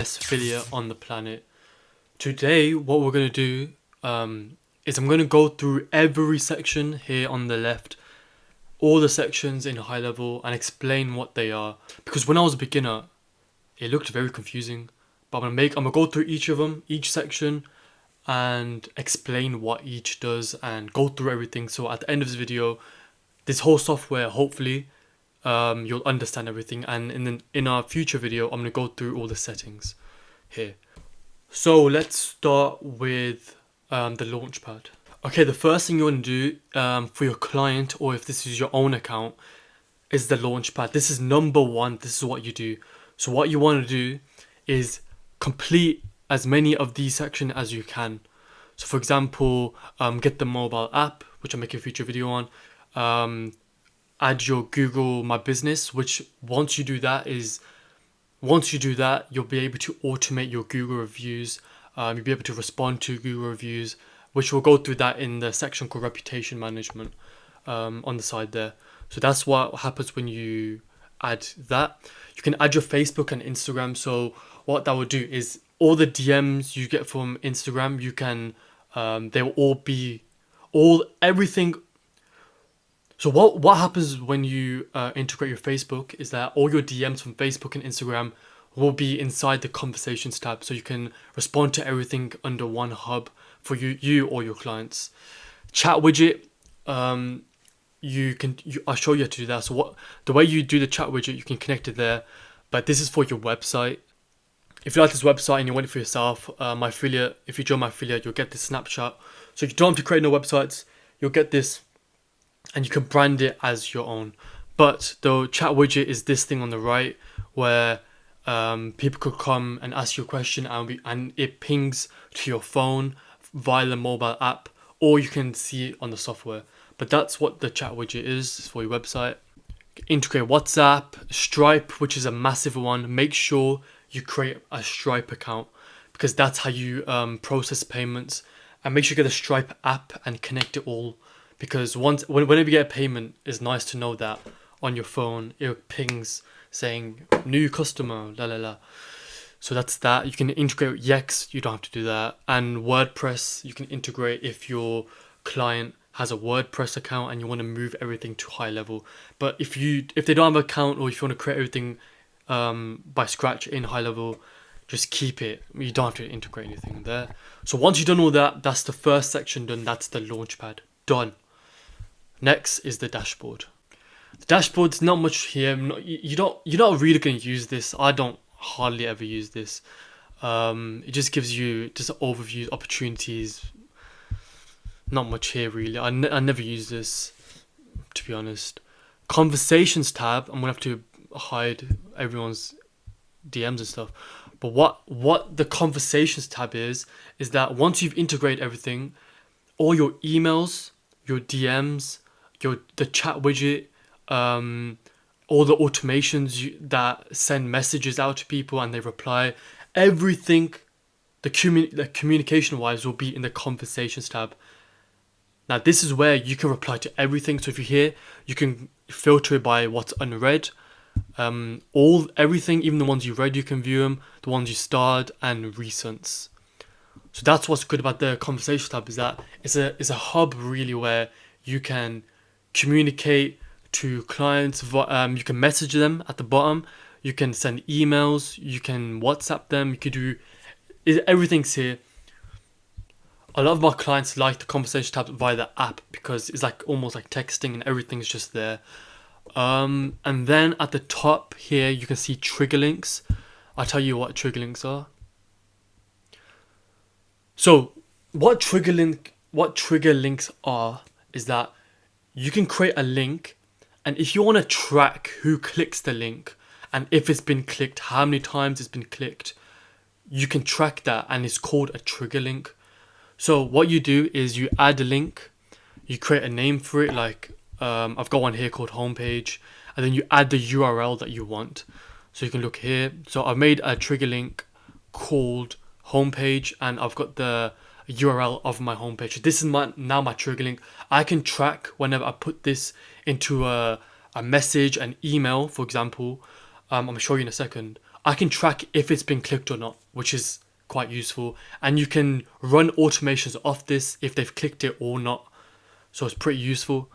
best affiliate on the planet. Today, what we're going to do is I'm going to go through every section here on the left, all the sections in Highlevel, and explain what they are. Because when I was a beginner, it looked very confusing. But I'm gonna go through each of them, each section, and explain what each does and go through everything. So at the end of this video, this whole software, hopefully, you'll understand everything. And in our future video, I'm gonna go through all the settings here. So let's start with the launchpad. Okay, the first thing you want to do for your client, or if this is your own account, is the launchpad. This is number one. This is what you do. So what you want to do is complete as many of these sections as you can. So for example, get the mobile app, which I'm making a future video on. Add your Google My Business, which once you do that, you'll be able to automate your Google reviews. You'll be able to respond to Google reviews, which we'll go through that in the section called reputation management on the side there. So that's what happens when you add that. You can add your Facebook and Instagram. So what that will do is all the DMs you get from Instagram, you can they will all be everything. So what happens when you integrate your Facebook is that all your DMs from Facebook and Instagram will be inside the conversations tab, so you can respond to everything under one hub for you or your clients. Chat widget, I'll show you how to do that. So the way you do the chat widget, you can connect it there, but this is for your website. If you like this website and you want it for yourself, my affiliate, if you join my affiliate, you'll get this snapshot. So you don't have to create no websites, you'll get this, and you can brand it as your own. But the chat widget is this thing on the right where people could come and ask you a question, and it pings to your phone via the mobile app, or you can see it on the software. But that's what the chat widget is for your website. Integrate WhatsApp, Stripe, which is a massive one. Make sure you create a Stripe account, because that's how you process payments. And make sure you get a Stripe app and connect it all, because whenever you get a payment, it's nice to know that on your phone it pings saying new customer, la la la. So that's that. You can integrate Yext, you don't have to do that. And WordPress, you can integrate if your client has a WordPress account and you want to move everything to Highlevel. But if they don't have an account, or if you want to create everything by scratch in Highlevel, just keep it. You don't have to integrate anything there. So once you've done all that, that's the first section done. That's the launchpad done. Next is the dashboard. The dashboard's not much here. You're not really going to use this. I don't hardly ever use this. It just gives you just an overview, opportunities. Not much here really. I never use this, to be honest. Conversations tab, I'm gonna have to hide everyone's DMs and stuff. But what the conversations tab is that once you've integrated everything, all your emails, your DMs, the chat widget, all the automations that send messages out to people and they reply, everything, the communication wise will be in the conversations tab. Now this is where you can reply to everything. So if you're here, you can filter it by what's unread. Everything, even the ones you read, you can view them, the ones you starred, and recents. So that's what's good about the conversation tab, is that it's a hub really where you can communicate to clients. You can message them at the bottom, you can send emails, you can WhatsApp them, you could do everything's here. A lot of my clients like the conversation tab via the app because it's like almost like texting and everything's just there. And then at the top here you can see trigger links. I'll tell you what trigger links are. So what trigger links are is that you can create a link, and if you want to track who clicks the link and if it's been clicked, how many times it's been clicked, you can track that, and it's called a trigger link. So what you do is you add a link, you create a name for it, like I've got one here called homepage, and then you add the URL that you want. So you can look here. So I've made a trigger link called homepage, and I've got the URL of my homepage. This is now my trigger link. I can track whenever I put this into a message, an email, for example. I'm gonna show you in a second. I can track if it's been clicked or not, which is quite useful. And you can run automations off this if they've clicked it or not. So it's pretty useful.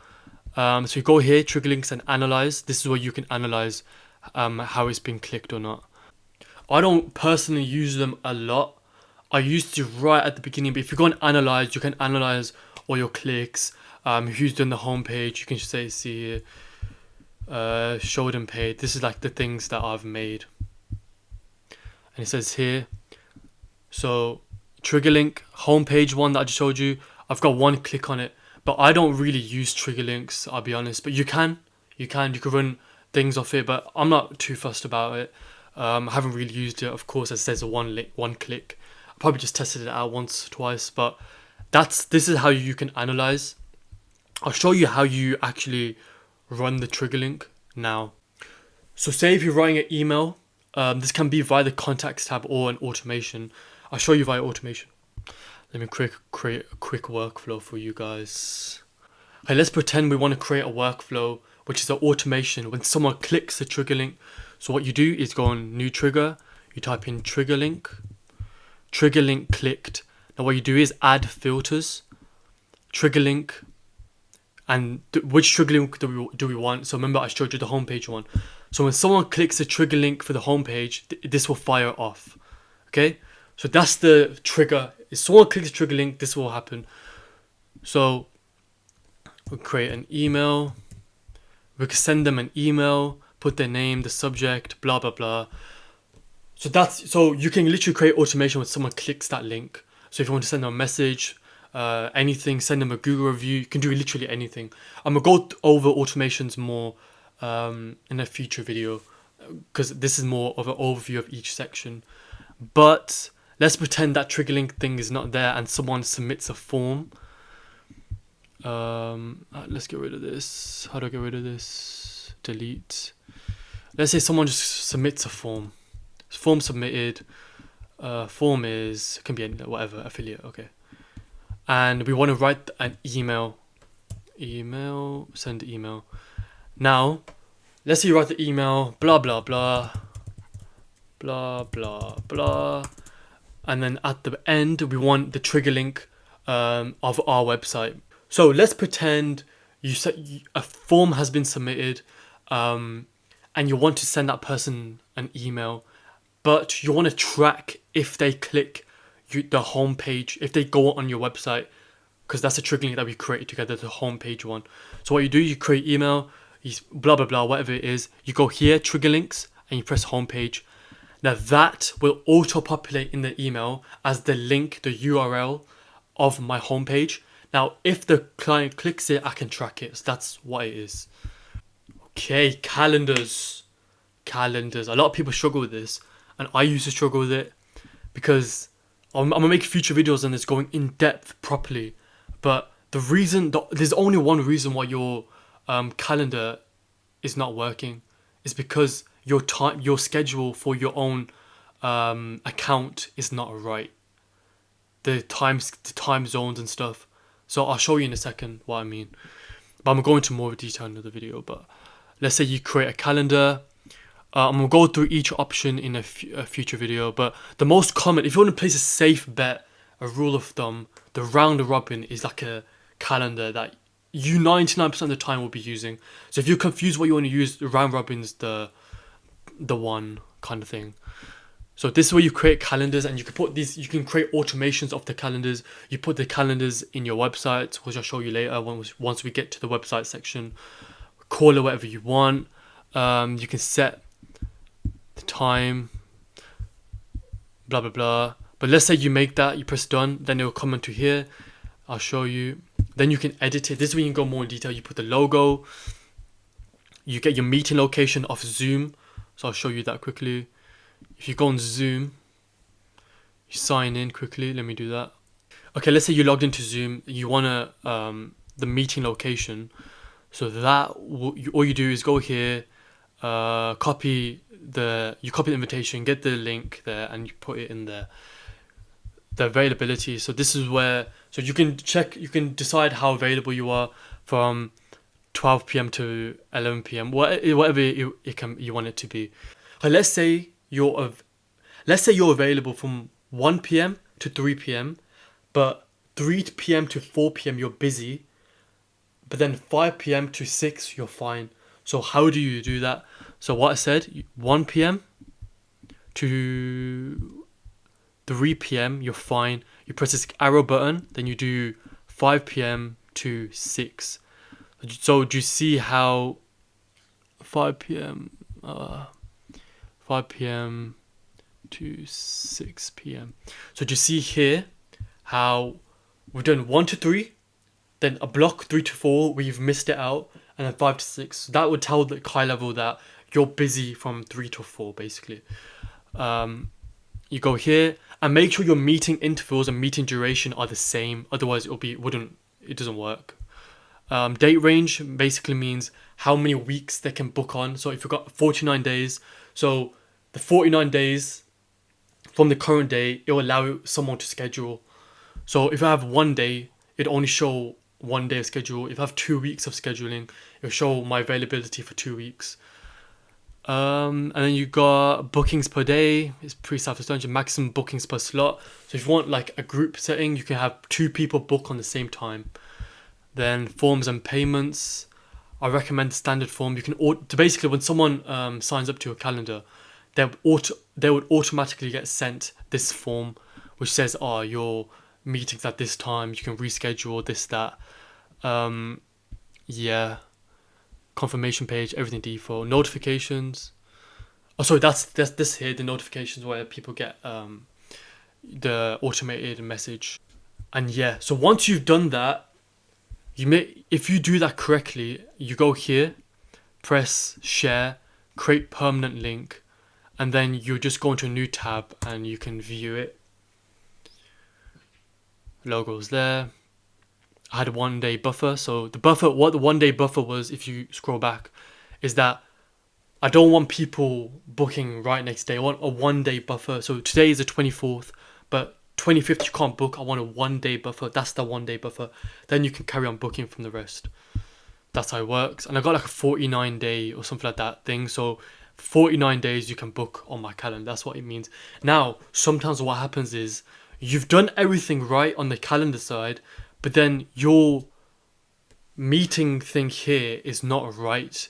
So you go here, trigger links and analyze. This is where you can analyze how it's been clicked or not. I don't personally use them a lot. I used to right at the beginning, but if you go and analyze, you can analyze all your clicks, who's done the homepage. You can say, see here, showed and paid. This is like the things that I've made. And it says here, so trigger link, homepage one that I just showed you, I've got one click on it, but I don't really use trigger links, I'll be honest. But you can run things off it, but I'm not too fussed about it. I haven't really used it, of course, as there's a one click. I probably just tested it out once, twice, but this is how you can analyze. I'll show you how you actually run the trigger link now. So say if you're writing an email, this can be via the contacts tab or an automation. I'll show you via automation. Let me create a quick workflow for you guys. Okay, let's pretend we want to create a workflow, which is an automation when someone clicks the trigger link. So what you do is go on new trigger, you type in trigger link clicked. Now what you do is add filters, trigger link, and which trigger link do we want? So remember I showed you the homepage one. So when someone clicks the trigger link for the homepage, this will fire off. Okay, so that's the trigger. If someone clicks the trigger link, this will happen. So we'll create an email. We can send them an email, put their name, the subject, blah blah blah. So you can literally create automation when someone clicks that link. So if you want to send them a message, anything, send them a Google review, you can do literally anything. I'm gonna go over automations more in a future video, because this is more of an overview of each section. But let's pretend that trigger link thing is not there and someone submits a form. Let's get rid of this. How do I get rid of this? Delete. Let's say someone just submits a form. Form submitted. Form can be any, whatever, affiliate, okay. And we want to write an email. Send email. Now, let's say you write the email, blah blah blah, blah blah blah, and then at the end we want the trigger link of our website. So let's pretend a form has been submitted, and you want to send that person an email, but you want to track if they click the homepage, if they go on your website, because that's a trigger link that we created together, the homepage one. So what you do, you create email, blah blah blah, whatever it is. You go here, trigger links, and you press homepage. Now that will auto populate in the email as the link, the URL of my homepage. Now, if the client clicks it, I can track it. So that's what it is. Okay, calendars. A lot of people struggle with this, and I used to struggle with it because I'm gonna make future videos on this going in depth properly. But there's only one reason why your calendar is not working. Is because your schedule for your own account is not right. The time zones and stuff. So I'll show you in a second what I mean. But I'm going to go into more detail in another video. But let's say you create a calendar. I'm going to go through each option in a future video. But the most common, if you want to place a safe bet, a rule of thumb, the round robin is like a calendar that you 99% of the time will be using. So if you're confused what you want to use, the round robin's the one kind of thing. So this is where you create calendars, and you can create automations of the calendars. You put the calendars in your website, which I'll show you later once we get to the website section. Call it whatever you want. You can set the time, blah blah blah. But let's say you make that, you press done, then it will come into here. I'll show you. Then you can edit it. This is where you can go more in detail. You put the logo. You get your meeting location off Zoom. So I'll show you that quickly. If you go on Zoom, you sign in quickly. Let me do that. Okay, let's say you logged into Zoom. You want the meeting location. So that all you do is go here, copy the invitation, get the link there, and you put it in there. The availability. So this is where you can check. You can decide how available you are from 12 p.m. to 11 p.m. Whatever you want it to be. Let's say let's say you're available from 1 p.m. to 3 p.m., but 3 p.m. to 4 p.m. you're busy, but then 5 p.m. to 6 you're fine. So how do you do that? So what I said, 1 p.m. to 3 p.m. you're fine. You press this arrow button, then you do 5 p.m. to 6. So do you see how 5 p.m. 5 p.m. to 6 p.m. So do you see here how we've done 1 to 3, then a block 3 to 4 we've missed it out, and then 5 to 6. So that would tell the Highlevel that you're busy from 3 to 4 basically. You go here and make sure your meeting intervals and meeting duration are the same, otherwise it doesn't work. Date range basically means how many weeks they can book on. So if you've got 49 days, so the 49 days from the current day, it will allow someone to schedule. So if I have 1 day, it only show 1 day of schedule. If I have 2 weeks of scheduling, it'll show my availability for 2 weeks. And then you got bookings per day. It's pretty self-explanatory. Maximum bookings per slot. So if you want like a group setting, you can have 2 people book on the same time. Then forms and payments. I recommend the standard form. You can basically when someone signs up to your calendar, they would automatically get sent this form, which says, "Oh, your meetings at this time. You can reschedule this, that." Yeah. Confirmation page, everything default. Notifications. Oh, sorry, that's this here. The notifications where people get the automated message. And yeah, so once you've done that, if you do that correctly, you go here, press share, create permanent link, and then you just go into a new tab and you can view it. Logo's there. I had a 1 day buffer. So what the 1 day buffer was, if you scroll back, is that I don't want people booking right next day. I want a 1 day buffer. So today is the 24th, but 25th you can't book. I want a 1 day buffer. That's the 1 day buffer. Then you can carry on booking from the rest. That's how it works. And I got like a 49 day or something like that thing. So 49 days you can book on my calendar. That's what it means. Now, sometimes what happens is you've done everything right on the calendar side, but then your meeting thing here is not right.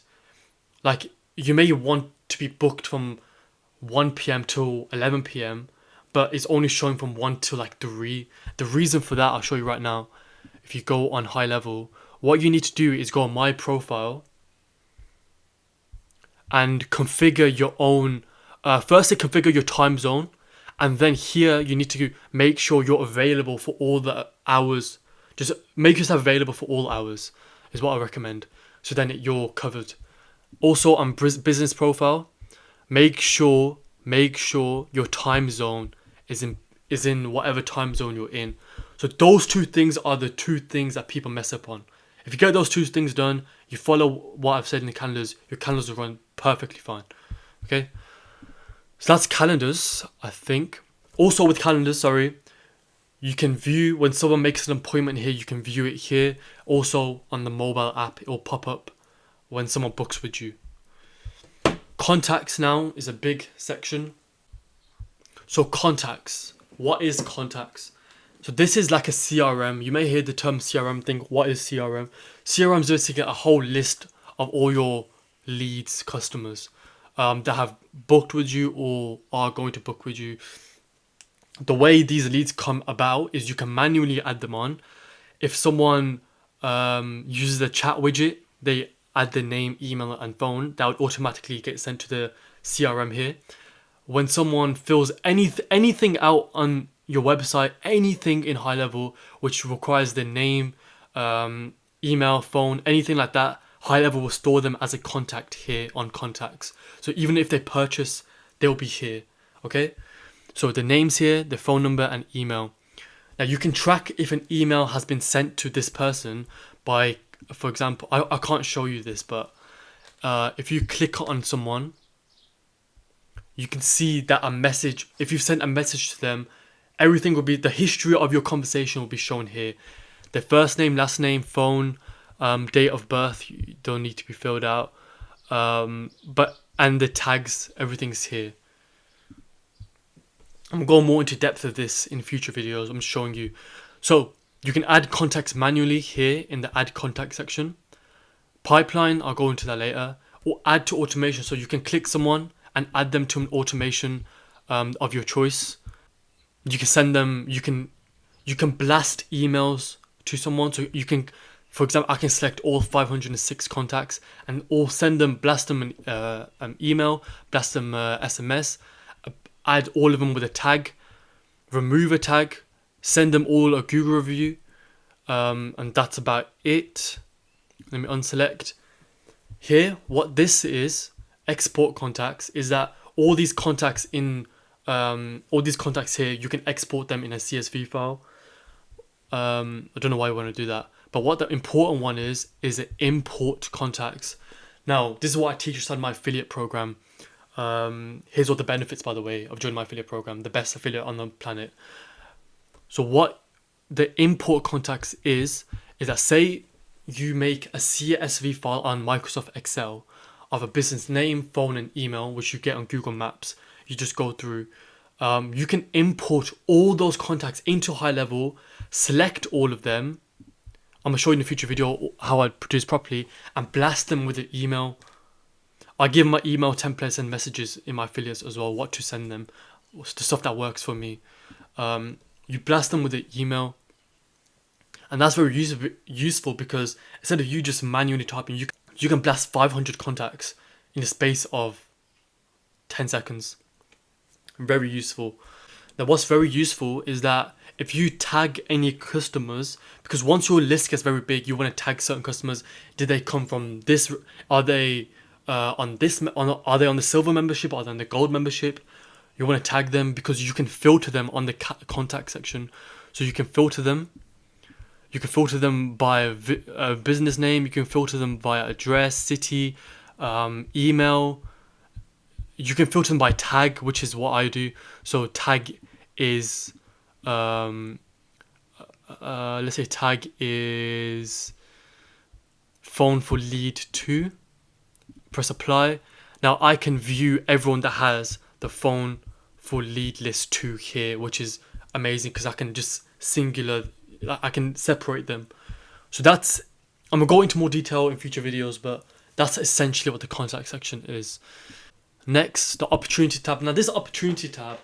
Like, you may want to be booked from 1 p.m. till 11 p.m, but it's only showing from 1 to like 3. The reason for that, I'll show you right now. If you go on Highlevel, what you need to do is go on My Profile and configure your own, firstly configure your time zone, and then here you need to make sure you're available for all the hours. Just make yourself available for all hours is what I recommend. So then you're covered. Also on business profile, make sure your time zone is in whatever time zone you're in. So those 2 things are the 2 things that people mess up on. If you get those 2 things done, you follow what I've said in the calendars, your calendars will run perfectly fine. Okay? So that's calendars, I think. Also with calendars, you can view when someone makes an appointment here, you can view it here. Also on the mobile app, it will pop up when someone books with you. Contacts now is a big section. So contacts. What is contacts? So this is like a CRM. You may hear the term CRM, think, what is CRM? CRM is basically a whole list of all your leads, customers that have booked with you or are going to book with you. The way these leads come about is you can manually add them on. If someone uses the chat widget, they add the name, email, and phone. That would automatically get sent to the CRM here. When someone fills anything out on your website, anything in Highlevel which requires the name, email, phone, anything like that, Highlevel will store them as a contact here on contacts. So even if they purchase, they'll be here. Okay. So the name's here, the phone number and email. Now you can track if an email has been sent to this person by, for example, I can't show you this, but if you click on someone, you can see that a message, if you've sent a message to them, everything will be, the history of your conversation will be shown here. Their first name, last name, phone, date of birth, you don't need to be filled out. And the tags, everything's here. I'm going more into depth of this in future videos. I'm showing you. So you can add contacts manually here in the add contact section. Pipeline, I'll go into that later. Or add to automation, so you can click someone and add them to an automation of your choice. You can send them, you can blast emails to someone. So you can, for example, I can select all 506 contacts and all send them, blast them an email, blast them SMS, add all of them with a tag, remove a tag, send them all a Google review, and that's about it. Let me unselect. Here, what this is, export contacts, is that all these contacts here, you can export them in a CSV file. I don't know why you want to do that, but what the important one is the import contacts. Now, this is what I teach inside my affiliate program. Here's all the benefits, by the way, of joining my affiliate program, the best affiliate on the planet. So what the import contacts is that, say you make a CSV file on Microsoft Excel of a business name, phone, and email, which you get on Google Maps. You just go through. You can import all those contacts into Highlevel, select all of them. I'm going to show you in a future video how I produce properly, and blast them with an email. I give my email templates and messages in my affiliates as well, what to send them, the stuff that works for me. You blast them with an email. And that's very useful because instead of you just manually typing, you can blast 500 contacts in the space of 10 seconds. Very useful. Now, what's very useful is that if you tag any customers, because once your list gets very big, you want to tag certain customers. Did they come from this? Are they on this? Are they on the silver membership? Are they on the gold membership? You want to tag them because you can filter them on the contact section. So you can filter them. You can filter them by a business name. You can filter them by address, city, email. You can filter them by tag, which is what I do. So tag is, let's say tag is phone for lead 2. Press apply. Now I can view everyone that has the phone for lead list 2 here, which is amazing because I can just I can separate them. So that's, I'm going to go into more detail in future videos, but that's essentially what the contact section is. Next, the opportunity tab. Now this opportunity tab,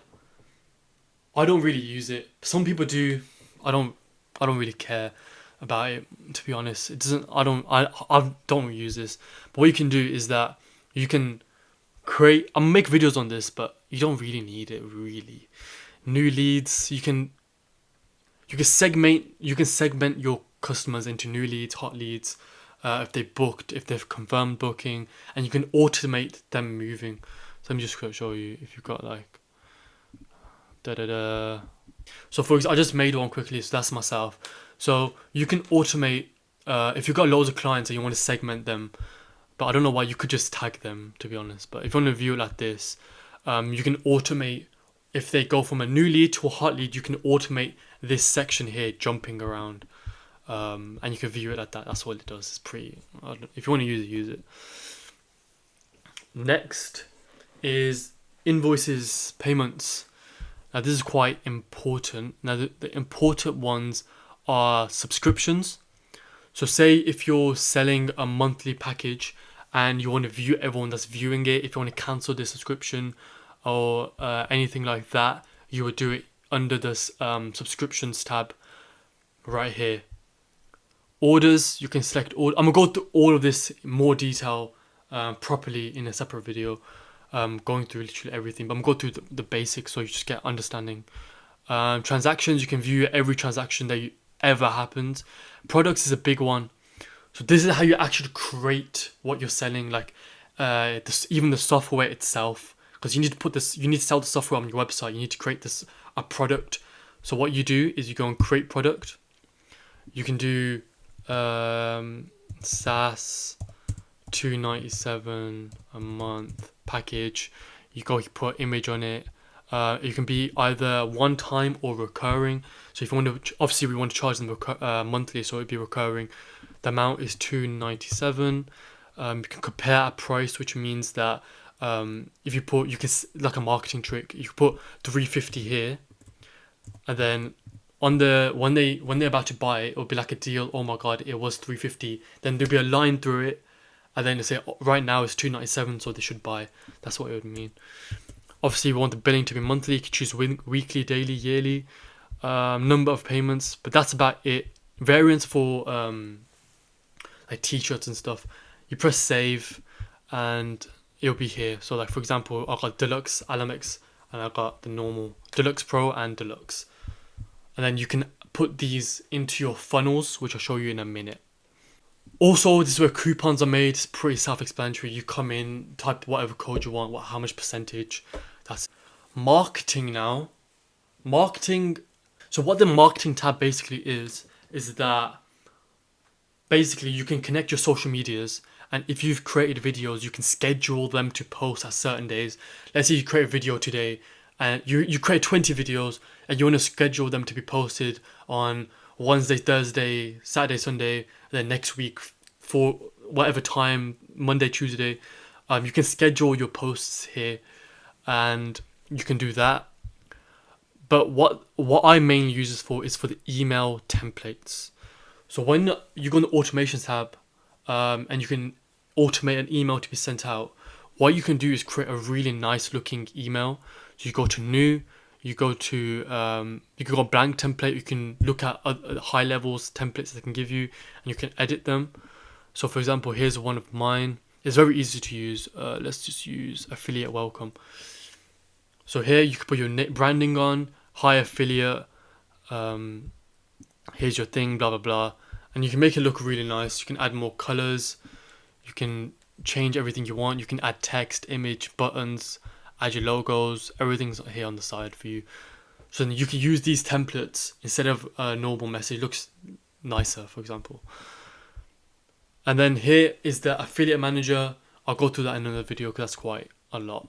I don't really use it. Some people do. I don't really care about it, to be honest. It doesn't, I don't use this. But what you can do is that you can create, I'm gonna make videos on this, but you don't really need it really. New leads, you can segment your customers into new leads, hot leads, if they booked, if they've confirmed booking, and you can automate them moving. So let me just show you if you've got like So for example, I just made one quickly, so that's myself. So you can automate if you've got loads of clients and you want to segment them, but I don't know why, you could just tag them, to be honest. But if you want to view it like this, you can automate. If they go from a new lead to a hot lead, you can automate this section here jumping around, and you can view it like that. That's what it does. It's pretty, if you want to use it. Next is invoices, payments. Now this is quite important. Now the important ones are subscriptions. So say if you're selling a monthly package and you want to view everyone that's viewing it, if you want to cancel the subscription or anything like that, you would do it under this subscriptions tab right here. Orders, you can select all. I'm gonna go through all of this in more detail properly in a separate video, going through literally everything, but I'm going to go through the basics so you just get understanding. Transactions, you can view every transaction that ever happened. Products is a big one. So this is how you actually create what you're selling, like even the software itself, because you need to put this, you need to sell the software on your website. You need to create a product. So what you do is you go and create product. You can do SaaS $297 a month package. You put image on it. It can be either one time or recurring. So if you want to, obviously we want to charge them monthly, so it'd be recurring. The amount is $297. You can compare a price, which means that if you put, like a marketing trick, you put 350 here, and then on the when they're about to buy it, it'll be like a deal. Oh my god, it was 350. Then there'll be a line through it, and then they say, oh, right now it's 297, so they should buy. That's what it would mean. Obviously, we want the billing to be monthly. You can choose weekly, daily, yearly, number of payments, but that's about it. Variants for like t-shirts and stuff. You press save, and it'll be here. So like, for example, I got Deluxe Alamex, and I got the normal Deluxe Pro and Deluxe. And then you can put these into your funnels, which I'll show you in a minute. Also, this is where coupons are made. It's pretty self-explanatory. You come in, type whatever code you want, how much percentage. That's marketing now. Marketing. So what the marketing tab basically is that basically you can connect your social medias, and if you've created videos, you can schedule them to post at certain days. Let's say you create a video today, and you create 20 videos, and you want to schedule them to be posted on Wednesday, Thursday, Saturday, Sunday, and then next week for whatever time, Monday, Tuesday. You can schedule your posts here, and you can do that. But what I mainly use this for is for the email templates. So when you go on the automation tab, and you can automate an email to be sent out, what you can do is create a really nice looking email. So you go to new, you go to you can go blank template. You can look at Highlevel's templates they can give you, and you can edit them. So for example, here's one of mine. It's very easy to use. Let's just use affiliate welcome. So here you can put your branding on, hi affiliate, here's your thing, blah blah blah, and you can make it look really nice. You can add more colors, you can change everything you want. You can add text, image, buttons, add your logos. Everything's here on the side for you. So then you can use these templates instead of a normal message. It looks nicer, for example. And then here is the affiliate manager. I'll go through that in another video because that's quite a lot.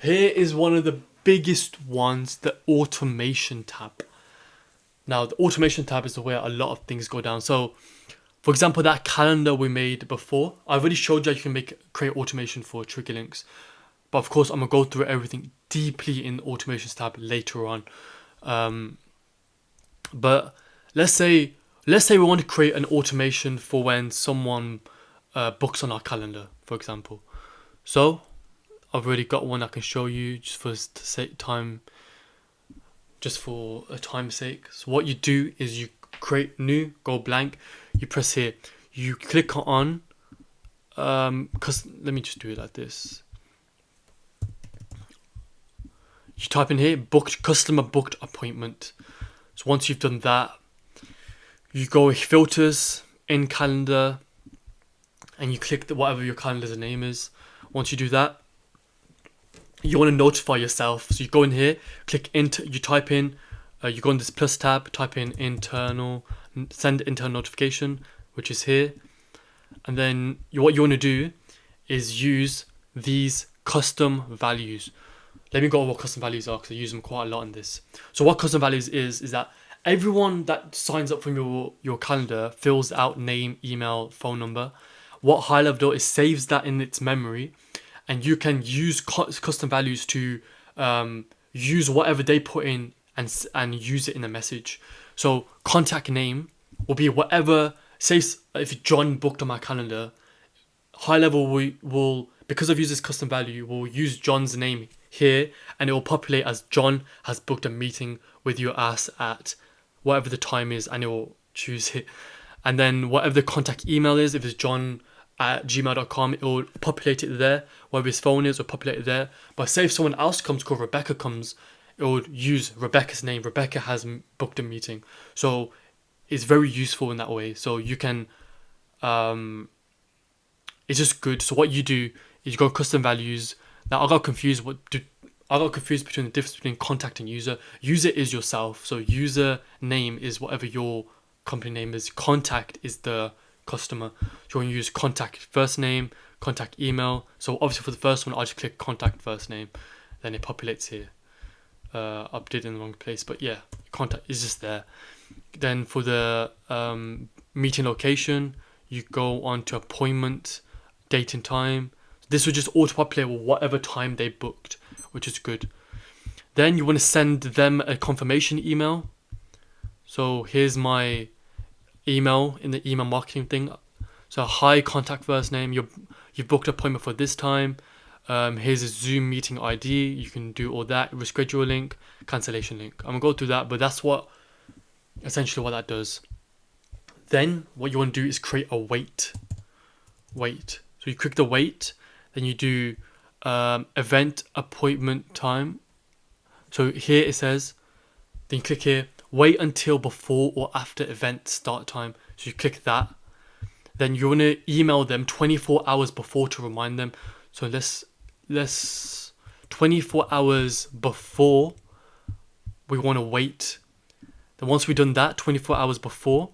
Here is one of the biggest ones, the automation tab. Now, the automation tab is where a lot of things go down. So, for example, that calendar we made before, I've already showed you how you can create automation for trigger links. But of course, I'm going to go through everything deeply in the automations tab later on. But let's say we want to create an automation for when someone books on our calendar, for example. So I've already got one I can show you just for time. Just for a time's sake. So what you do is you create new, go blank. You press here. You click on. Let me just do it like this. You type in here, customer booked appointment. So once you've done that, you go with filters, in calendar, and you click whatever your calendar's name is. Once you do that, you want to notify yourself. So you go in here, click enter, you type in, you go in this plus tab, type in internal, send internal notification, which is here. And then what you want to do is use these custom values. Let me go over what custom values are because I use them quite a lot in this. So what custom values is that everyone that signs up from your calendar fills out name, email, phone number. What Highlevel does is saves that in its memory, and you can use custom values to use whatever they put in and use it in a message. So contact name will be whatever. Say if John booked on my calendar, Highlevel will, because I've used this custom value, will use John's name here, and it will populate as John has booked a meeting with your ass at whatever the time is, and it will choose it. And then whatever the contact email is, if it's john@gmail.com, it will populate it there. Whatever his phone is, it will populate it there. But say if someone else comes, called Rebecca comes, it will use Rebecca's name. Rebecca has booked a meeting. So it's very useful in that way. So you can, it's just good. So what you do is you go custom values. Now I got confused between the difference between contact and user. User is yourself. So user name is whatever your company name is. Contact is the customer. So you want to use contact first name, contact email. So obviously for the first one, I'll just click contact first name. Then it populates here. I did it in the wrong place, but yeah, contact is just there. Then for the meeting location, you go on to appointment, date and time. This will just auto-populate with whatever time they booked, which is good. Then you want to send them a confirmation email. So here's my email in the email marketing thing. So hi, contact first name. You've booked an appointment for this time. Here's a Zoom meeting ID. You can do all that. Reschedule link, cancellation link. I'm gonna go through that, but that's essentially what that does. Then what you want to do is create a wait. So you click the wait. Then you do event appointment time. So here it says, then you click here, wait until before or after event start time. So you click that. Then you want to email them 24 hours before to remind them. So let's 24 hours before we want to wait. Then once we've done that, 24 hours before,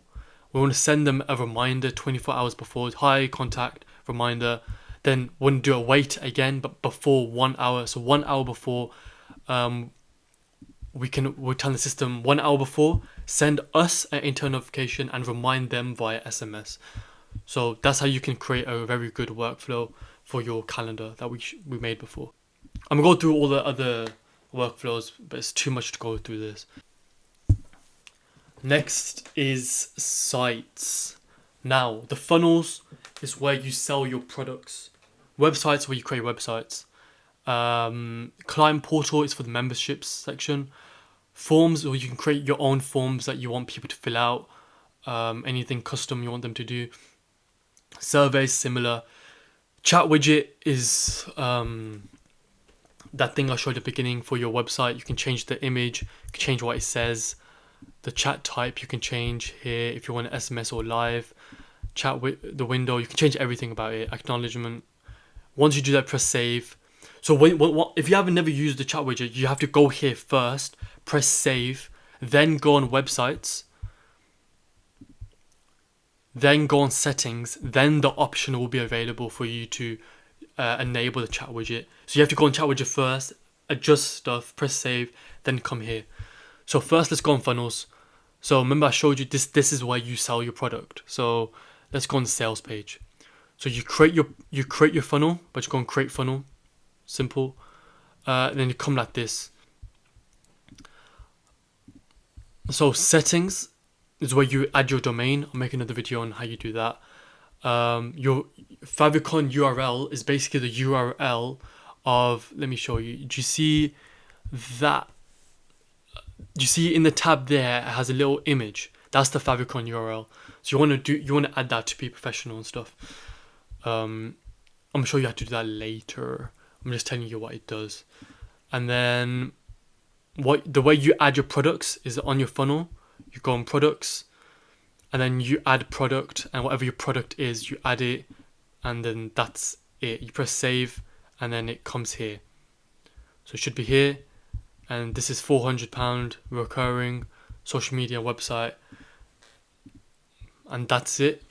we want to send them a reminder 24 hours before. Hi, contact, reminder. Then we want to do a wait again, but before 1 hour. So 1 hour before, we'll tell the system 1 hour before, send us an internal notification and remind them via SMS. So that's how you can create a very good workflow for your calendar that we made before. I'm gonna go through all the other workflows, but it's too much to go through this. Next is sites. Now, the funnels is where you sell your products. Websites where you create websites. Client portal is for the memberships section. Forms, or you can create your own forms that you want people to fill out. Anything custom you want them to do. Surveys, similar. Chat widget is that thing I showed at the beginning for your website. You can change the image, you can change what it says. The chat type you can change here if you want SMS or live. Chat with the window, you can change everything about it. Acknowledgement. Once you do that, press save. So if you haven't never used the chat widget, you have to go here first, press save, then go on websites, then go on settings, then the option will be available for you to enable the chat widget. So you have to go on chat widget first, adjust stuff, press save, then come here. So first let's go on funnels. So remember I showed you this is where you sell your product. So let's go on the sales page. So you create your funnel, but you go on create funnel, simple. Then you come like this. So settings is where you add your domain. I'll make another video on how you do that. Your favicon URL is basically the URL of, let me show you. Do you see that? Do you see in the tab there, it has a little image? That's the favicon URL. So you want to add that to be professional and stuff. I'm gonna show you how to do that later. I'm just telling you what it does. And then the way you add your products is on your funnel. You go on products, and then you add product, and whatever your product is, you add it, and then that's it. You press save, and then it comes here. So it should be here, and this is £400 recurring social media website, and that's it.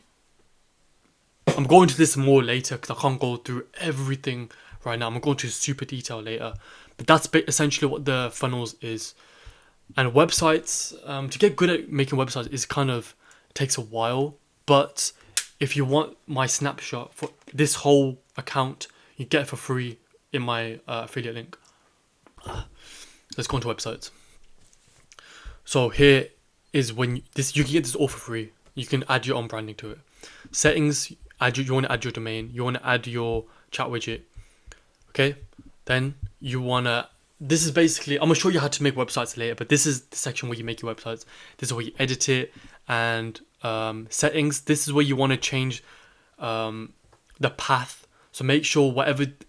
I'm going to this more later because I can't go through everything right now. I'm going to super detail later, but that's essentially what the funnels is. And websites, to get good at making websites is takes a while, but if you want my snapshot for this whole account, you get it for free in my affiliate link. Let's go into websites. So here is when you can get this all for free. You can add your own branding to it. Settings, you want to add your domain. You want to add your chat widget. Okay, then you want to. This is basically, I'm going to show you how to make websites later, but this is the section where you make your websites. This is where you edit it, and settings, this is where you want to change the path. So make sure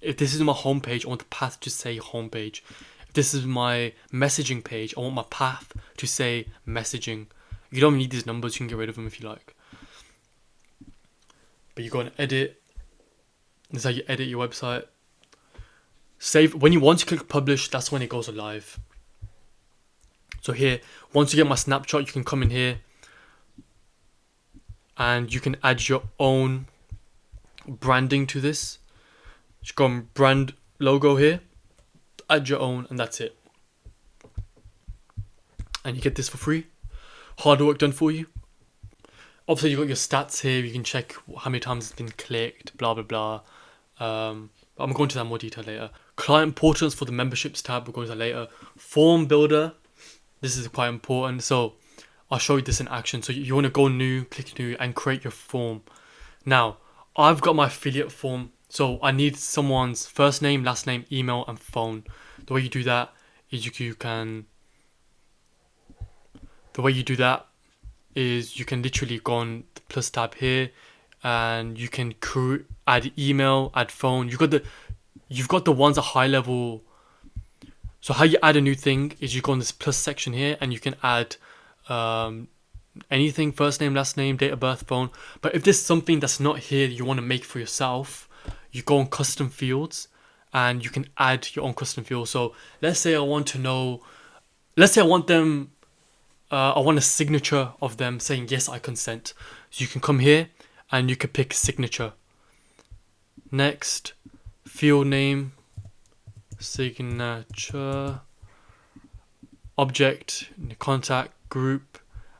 if this is my homepage, I want the path to say homepage. If this is my messaging page, I want my path to say messaging. You don't need these numbers, you can get rid of them if you like. But you go and edit. This is how you edit your website. Save. Once you click publish, that's when it goes live. So here, once you get my snapshot, you can come in here and you can add your own branding to this. Just go on brand logo here, add your own, and that's it. And you get this for free. Hard work done for you. Obviously, you got your stats here. You can check how many times it's been clicked, blah blah blah. But I'm going to that in more detail later. Client importance for the memberships tab, we're going to that later. Form builder, this is quite important. So I'll show you this in action. So you want to go new, click new, and create your form. Now, I've got my affiliate form. So I need someone's first name, last name, email, and phone. The way you do that is you can literally go on the plus tab here, and you can add email, add phone. You've got the ones at Highlevel. So how you add a new thing is you go on this plus section here, and you can add anything: first name, last name, date of birth, phone. But if there's something that's not here that you want to make for yourself, you go on custom fields, and you can add your own custom field. So let's say I want them. I want a signature of them saying yes, I consent. So you can come here and you can pick signature. Next, field name, signature, object, contact, group,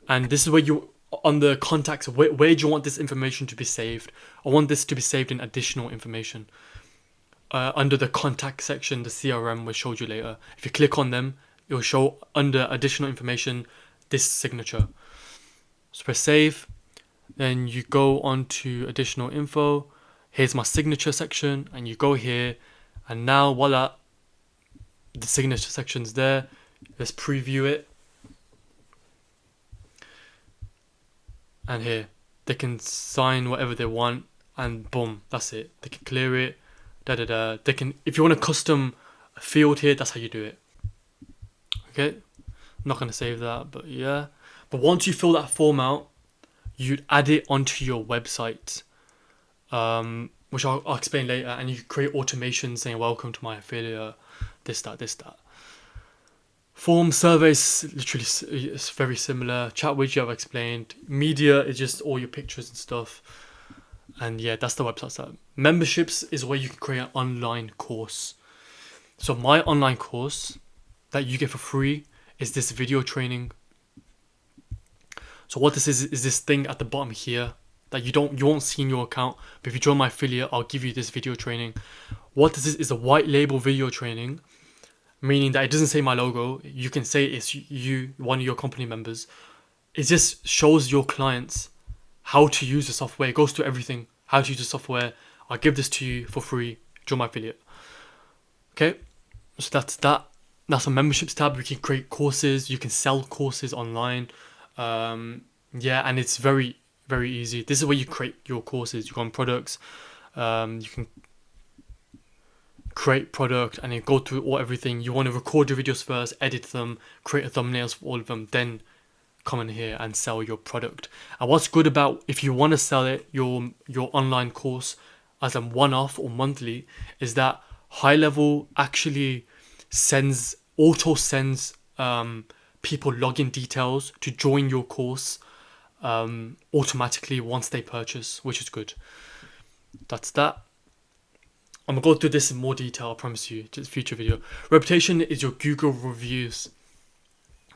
and this is where you, on the contacts, where do you want this information to be saved? I want this to be saved in additional information. Under the contact section, the CRM will show you later. If you click on them, it will show under additional information this signature. So press save, then you go on to additional info. Here's my signature section, and you go here, and now voila, the signature section's there. Let's preview it, and here they can sign whatever they want, and boom, that's it. They can clear it. They can, if you want a custom field here, that's how you do it. Okay, I'm not gonna save that, but yeah. But once you fill that form out, you'd add it onto your website, which I'll explain later, and you create automations saying welcome to my affiliate, this, that. Form surveys, literally, it's very similar. Chat widget I've explained. Media is just all your pictures and stuff. And yeah, that's the website side. Memberships is where you can create an online course. So my online course that you get for free is this video training. So what this is this thing at the bottom here that you won't see in your account, but if you join my affiliate, I'll give you this video training. What this is a white label video training, meaning that it doesn't say my logo. You can say it's you, one of your company members. It just shows your clients how to use the software. It goes through everything, how to use the software. I'll give this to you for free. Join my affiliate. Okay, so that's that. That's a memberships tab. You can create courses. You can sell courses online. Yeah, and it's very, very easy. This is where you create your courses. You go on products. You can create product and then go through everything. You want to record your videos first, edit them, create a thumbnails for all of them, then come in here and sell your product. And what's good about, if you want to sell it, your online course as a one-off or monthly, is that Highlevel actually auto sends people login details to join your course automatically once they purchase, which is good. That's that. I'm gonna go through this in more detail, I promise you, to the future video. Reputation is your Google reviews.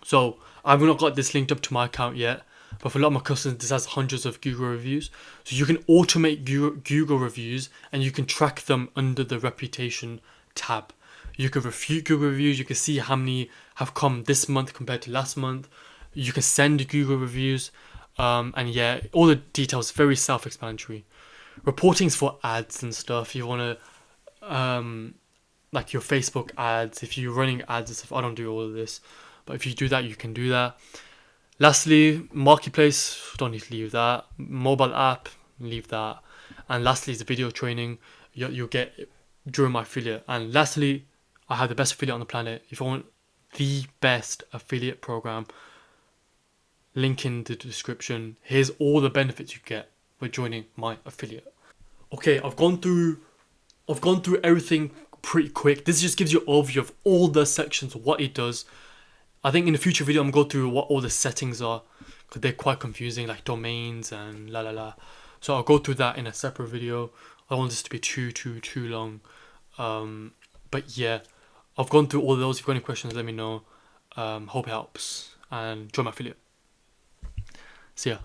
So I've not got this linked up to my account yet, but for a lot of my customers, this has hundreds of Google reviews. So you can automate Google reviews, and you can track them under the reputation tab. You can refute Google reviews. You can see how many have come this month compared to last month. You can send Google reviews, and yeah, all the details very self-explanatory. Reporting's for ads and stuff. You want to like your Facebook ads, if you're running ads and stuff. I don't do all of this, but if you do that, you can do that. Lastly, marketplace, don't need to leave that. Mobile app, leave that. And lastly is the video training you'll get during my affiliate. And lastly, I have the best affiliate on the planet. If you want the best affiliate program, link in the description. Here's all the benefits you get for joining my affiliate. Okay, I've gone through everything pretty quick. This just gives you an overview of all the sections, what it does. I think in the future video, I'm going to go through what all the settings are, because they're quite confusing, like domains and So I'll go through that in a separate video. I don't want this to be too long. But yeah, I've gone through all those. If you've got any questions, let me know. Hope it helps, and join my affiliate. See ya.